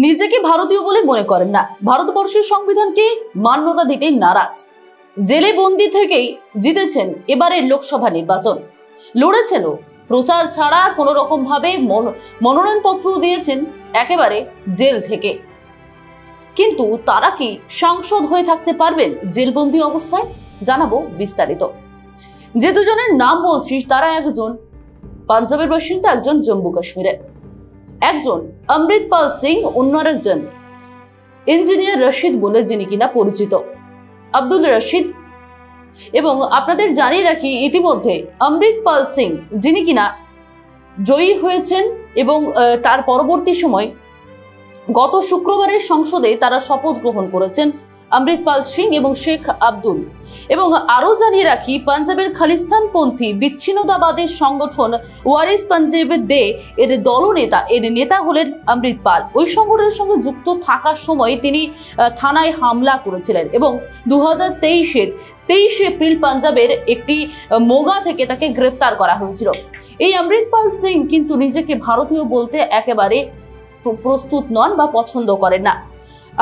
নিজেকে ভারতীয় বলে মনে করেন না, ভারতবর্ষের সংবিধানকে মান্যতা দিতে নারাজ। জেলে বন্দি থেকেই জিতেছেন এবারের লোকসভা নির্বাচন, লড়েছেনও, প্রচার ছাড়া কোনো রকম ভাবে মনোনয়নপত্র দিয়েছেন একেবারে জেল থেকে। কিন্তু তারা কি সাংসদ হয়ে থাকতে পারবেন জেলবন্দি অবস্থায়? জানাবো বিস্তারিত। যে দুজনের নাম বলছি তারা একজন পাঞ্জাবের বাসিন্দা, একজন জম্মু কাশ্মীরের, একজন অমৃতপাল সিং, অন্য একজন ইঞ্জিনিয়ার রশিদ বলে যিনি কিনা পরিচিত, আব্দুল রশিদ। এবং আপনাদের জানিয়ে রাখি, ইতিমধ্যে অমৃতপাল সিং যিনি কিনা জয়ী হয়েছেন এবং তার পরবর্তী সময় গত শুক্রবারের সংসদে তারা শপথ গ্রহণ করেছেন অমৃতপাল সিং এবং শেখ আব্দুল। এবং আরো জানিয়ে রাখি, পাঞ্জাবের খালিস্তানপন্থী বিচ্ছিন্নতাবাদের সংগঠন ওয়ারিস পাঞ্জাব দে এর দলনেতা, এর নেতা হলেন অমৃতপাল। ওই সংগঠনের সঙ্গে যুক্ত থাকার সময় তিনি থানায় হামলা করেছিলেন এবং 2023-এর 23 এপ্রিল পাঞ্জাবের একটি মোগা থেকে তাকে গ্রেপ্তার করা হয়েছিল। এই অমৃতপাল সিং কিন্তু নিজেকে ভারতীয় বলতে একেবারে প্রস্তুত নন বা পছন্দ করেন না।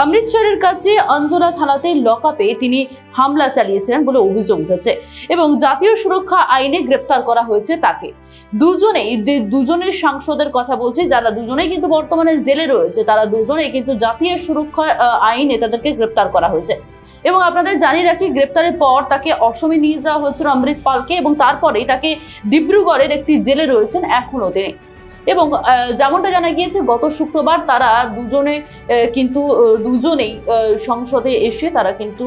অমৃতসরের কাছে অঞ্জনা থানাতে লকআপে তিনি হামলা চালিয়েছিলেন বলে অভিযোগ উঠেছে এবং জাতীয় সুরক্ষা আইনে গ্রেপ্তার করা হয়েছে তাকে। দুজনের সাংসদের কথা বলছি, যারা দুজনেই কিন্তু বর্তমানে জেলে রয়েছে, তারা দুজনেই কিন্তু জাতীয় সুরক্ষা আইনে তাদেরকে গ্রেপ্তার করা হয়েছে। এবং আপনাদের জানিয়ে রাখি, গ্রেপ্তারের পর তাকে অসমে নিয়ে যাওয়া হয়েছিল অমৃতপালকে এবং তারপরেই তাকে ডিব্রুগড়ের একটি জেলে রয়েছেন এখনো তিনি। এবং যেমনটা জানা গিয়েছে, গত শুক্রবার তারা দুজনেই সংসদে এসে তারা কিন্তু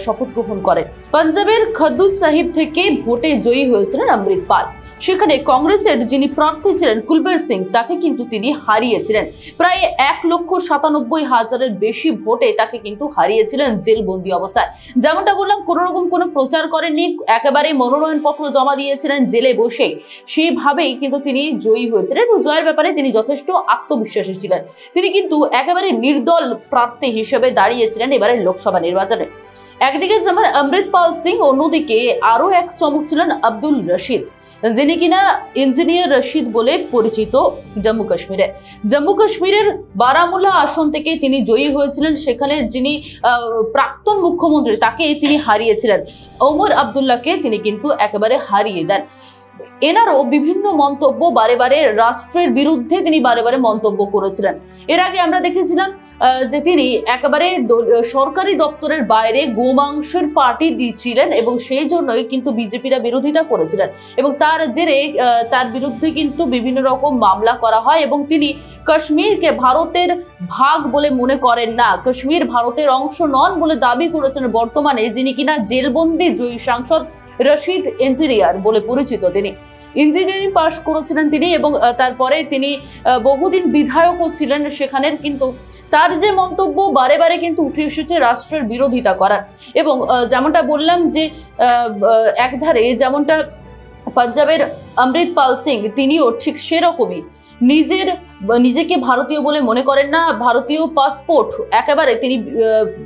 শপথ গ্রহণ করেন। পাঞ্জাবের খদ্দুর সাহিব থেকে ভোটে জয়ী হয়েছিলেন অমৃতপাল। সেখানে কংগ্রেসের যিনি প্রার্থী ছিলেন কুলবীর সিং, তাকে কিন্তু তিনি হারিয়েছিলেন। প্রায় 1,97,000-এর বেশি ভোটে তাকে কিন্তু হারিয়েছিলেন জেলবন্দি অবস্থায়। যেমনটা বললাম, কোনো রকম কোনো প্রচার করেননি, একেবারে মনোনয়নপত্র জমা দিয়েছিলেন জেলে বসেই। সেইভাবেই কিন্তু তিনি জয়ী হয়েছিলেন এবং জয়ের ব্যাপারে তিনি যথেষ্ট আত্মবিশ্বাসী ছিলেন। তিনি কিন্তু একেবারে নির্দল প্রার্থী হিসেবে দাঁড়িয়েছিলেন এবারের লোকসভা নির্বাচনে। একদিকে যেমন অমৃতপাল সিং, অন্যদিকে আরো এক চমক ছিলেন আব্দুল রশিদ, যিনি কিনা ইঞ্জিনিয়ার রশিদ বলে পরিচিত জম্মু কাশ্মীরের বারামুলা আসন থেকে তিনি জয়ী হয়েছিলেন। সেখানের যিনি প্রাক্তন মুখ্যমন্ত্রী, তাকে তিনি হারিয়েছিলেন, ওমর আবদুল্লাহকে তিনি কিন্তু একেবারে হারিয়ে দেন। এনারও বিভিন্ন মন্তব্য, বারে বারে রাষ্ট্রের বিরুদ্ধে তিনি বারে বারে মন্তব্য করেছিলেন। এর আগে আমরা দেখেছিলাম যে তিনি একেবারে সরকারি দপ্তরের বাইরে গোমাংসের পার্টি দিচ্ছিলেন এবং সেই জন্যই কিন্তু বিজেপিরা বিরোধিতা করেছিলেন এবং তার জেরে তার বিরুদ্ধে কিন্তু বিভিন্ন রকম মামলা করা হয় এবং তিনি কাশ্মীরকে ভারতের ভাগ বলে মনে করেন না, কাশ্মীর ভারতের অংশ নন বলে দাবি করেছেন বর্তমানে যিনি কিনা জেলবন্দি জয়ী সাংসদ রশিদ ইঞ্জিনিয়ার বলে পরিচিত। তিনি ইঞ্জিনিয়ারিং পাশ করেছিলেন তিনি এবং তারপরে তিনি বহুদিন বিধায়কও ছিলেন সেখানের। কিন্তু তার যে মন্তব্য বারে বারে কিন্তু উঠে এসেছে রাষ্ট্রের বিরোধিতা করার। এবং যেমনটা বললাম যে একধারে যেমনটা পাঞ্জাবের অমৃতপাল সিং, তিনিও ঠিক সেরকমই নিজেকে ভারতীয় বলে মনে করেন না। ভারতীয় পাসপোর্ট একেবারে তিনি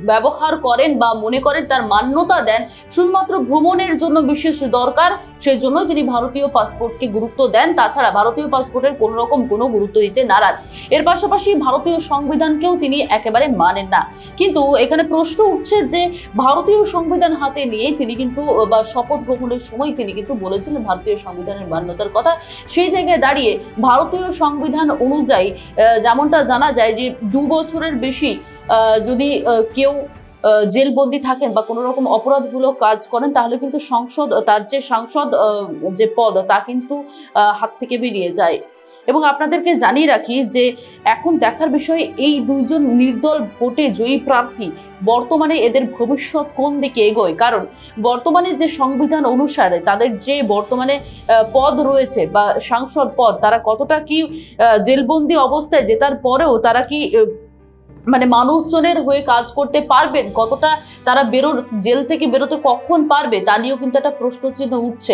ব্যবহার করেন বা মনে করেন তার মান্যতা দেন শুধুমাত্র ভ্রমণের জন্য বিশেষ দরকার, সেই জন্য তিনি ভারতীয় পাসপোর্টকে গুরুত্ব দেন। তাছাড়া ভারতীয় পাসপোর্টের কোনো রকম কোনো গুরুত্ব দিতে নারাজ। এর পাশাপাশি ভারতীয় সংবিধানকেও তিনি একেবারে মানেন না। কিন্তু এখানে প্রশ্ন উঠছে যে ভারতীয় সংবিধান হাতে নিয়ে তিনি কিন্তু বা শপথ গ্রহণের সময় তিনি কিন্তু বলেছিলেন ভারতীয় সংবিধানের মান্যতার কথা। সেই জায়গায় দাঁড়িয়ে ভারতীয় সংবিধান অনুযায়ী যেমনটা জানা যায় যে 2 বছরের বেশি যদি কেউ জেলবন্দি থাকেন বা কোনো রকম অপরাধমূলক কাজ করেন, তাহলে কিন্তু তার যে সাংসদ যে পদ তা কিন্তু হাত থেকে বেরিয়ে যায়। এবং আপনাদেরকে জানিয়ে রাখি যে এখন দেখার বিষয় এই দুইজন নির্দল ভোটে জয়ী প্রার্থী বর্তমানে এদের ভবিষ্যৎ কোন দিকে এগোয়। কারণ বর্তমানে যে সংবিধান অনুসারে তাদের যে বর্তমানে পদ রয়েছে বা সাংসদ পদ, তারা কতটা কি জেলবন্দি অবস্থায় জেতার পরেও তারা কি মানে মানুষজনের হয়ে কাজ করতে পারবেন, কতটা তারা জেল থেকে বেরোতে কখন পারবে, তা নিয়েও কিন্তু একটা প্রশ্নচিহ্ন উঠছে।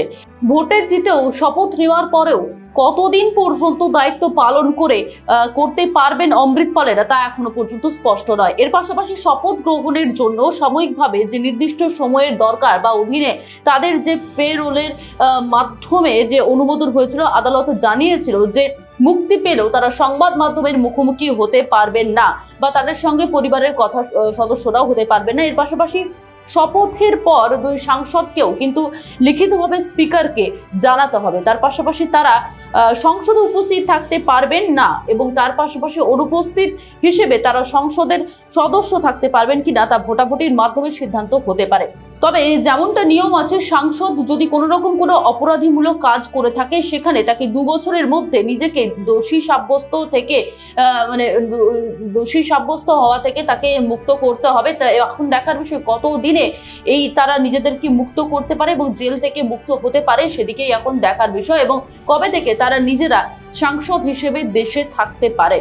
ভোটে জিতেও শপথ নেওয়ার পরেও কতদিন পর্যন্ত দায়িত্ব পালন করতে পারবেন অমৃতপালেরা তা এখনো পর্যন্ত স্পষ্ট নয়। এর পাশাপাশি শপথ গ্রহণের জন্য সাময়িকভাবে যে নির্দিষ্ট সময়ের দরকার বা অধীনে তাদের যে পেরোলের মাধ্যমে যে অনুমোদন হয়েছিল, আদালত জানিয়েছিল যে মুক্তি পেলেও তারা সংবাদ মাধ্যমের মুখোমুখি হতে পারবেন না বা তাদের সঙ্গে পরিবারের কথা সদস্যরাও হতে পারবেন না। এর পাশাপাশি শপথের পর দুই সাংসদকেও কিন্তু লিখিতভাবে স্পিকারকে জানাতে হবে। তার পাশাপাশি তারা সংসদে উপস্থিত থাকতে পারবেন না এবং তার পাশাপাশি অনুপস্থিত হিসেবে তারা সংসদের সদস্য থাকতে পারবেন কিনা তা ভোটাভুটির মাধ্যমে সিদ্ধান্ত হতে পারে। তবে যেমনটা নিয়ম আছে, সাংসদ যদি কোনো রকম কোনো অপরাধীমূলক কাজ করে থাকে সেখানে তাকে 2 বছরের মধ্যে নিজেকে দোষী সাব্যস্ত থেকে দোষী সাব্যস্ত হওয়া থেকে তাকে মুক্ত করতে হবে। এখন দেখার বিষয় কত দিনে এই তারা নিজেদেরকে মুক্ত করতে পারে এবং জেল থেকে মুক্ত হতে পারে, সেদিকেই এখন দেখার বিষয় এবং কবে থেকে তারা নিজেরা সাংসদ হিসেবে দেশে থাকতে পারে।